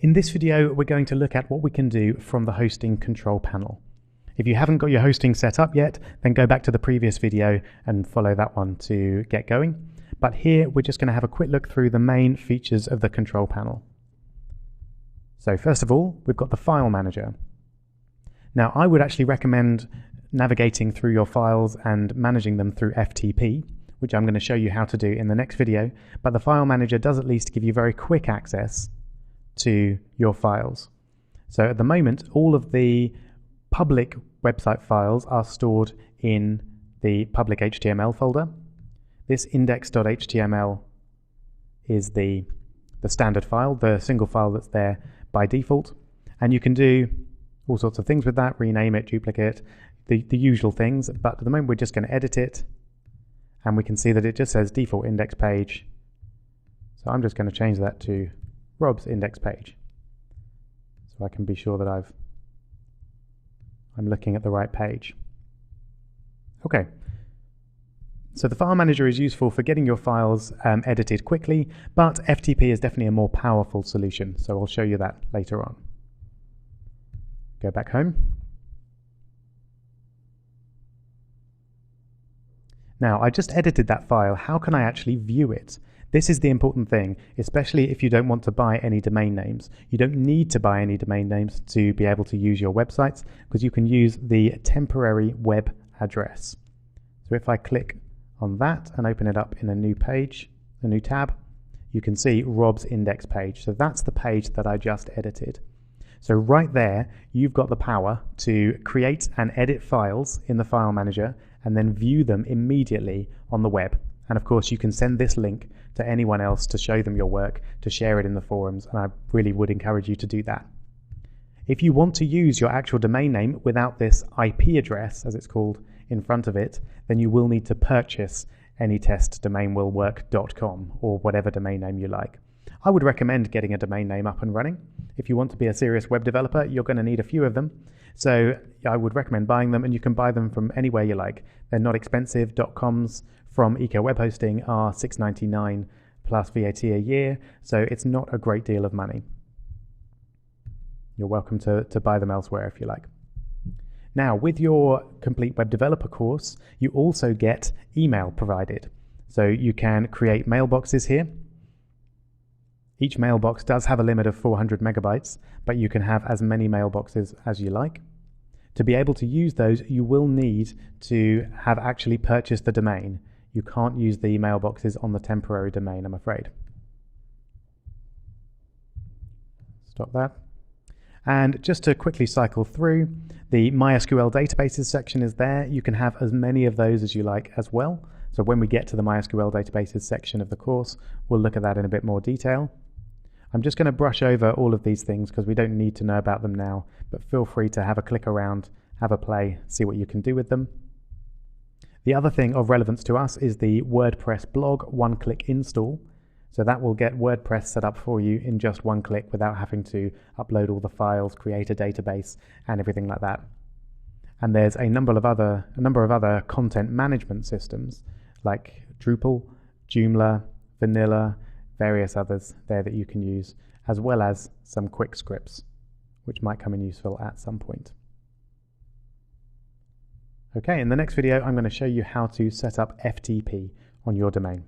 In this video, we're going to look at what we can do from the hosting control panel. If you haven't got your hosting set up yet, then go back to the previous video and follow that one to get going. But here, we're just going to have a quick look through the main features of the control panel. So first of all, we've got the file manager. Now, I would actually recommend navigating through your files and managing them through FTP, which I'm going to show you how to do in the next video. But the file manager does at least give you very quick access to your files. So at the moment, all of the public website files are stored in the public HTML folder. This index.html is the standard file, the single file that's there by default. And you can do all sorts of things with that, rename it, duplicate, the usual things. But at the moment, we're just going to edit it. And we can see that it just says default index page. So I'm just going to change that to Rob's index page, so I can be sure that I'm looking at the right page. Okay, so the file manager is useful for getting your files edited quickly, but FTP is definitely a more powerful solution, so I'll show you that later on. Go back home. Now, I just edited that file. How can I actually view it? This is the important thing, especially if you don't want to buy any domain names. You don't need to buy any domain names to be able to use your websites, because you can use the temporary web address. So if I click on that and open it up in a new page, a new tab, you can see Rob's index page. So that's the page that I just edited. So right there, you've got the power to create and edit files in the file manager and then view them immediately on the web. And of course, you can send this link to anyone else to show them your work, to share it in the forums, and I really would encourage you to do that. If you want to use your actual domain name without this IP address, as it's called, in front of it, then you will need to purchase anytestdomainwillwork.com or whatever domain name you like. I would recommend getting a domain name up and running. If you want to be a serious web developer, you're going to need a few of them. So I would recommend buying them, and you can buy them from anywhere you like. They're not expensive. .coms from Eco Web Hosting are $6.99 plus VAT a year, so it's not a great deal of money. You're welcome to buy them elsewhere if you like. Now, with your Complete Web Developer course, you also get email provided. So you can create mailboxes here. Each mailbox does have a limit of 400 megabytes, but you can have as many mailboxes as you like. To be able to use those, you will need to have actually purchased the domain. You can't use the mailboxes on the temporary domain, I'm afraid. Stop that. And just to quickly cycle through, the MySQL databases section is there. You can have as many of those as you like as well. So when we get to the MySQL databases section of the course, we'll look at that in a bit more detail. I'm just going to brush over all of these things because we don't need to know about them now, but feel free to have a click around, have a play, see what you can do with them. The other thing of relevance to us is the WordPress blog one-click install. So that will get WordPress set up for you in just one click without having to upload all the files, create a database, and everything like that. And there's a number of other content management systems like Drupal, Joomla, Vanilla, various others there that you can use, as well as some quick scripts, which might come in useful at some point. Okay, in the next video, I'm going to show you how to set up FTP on your domain.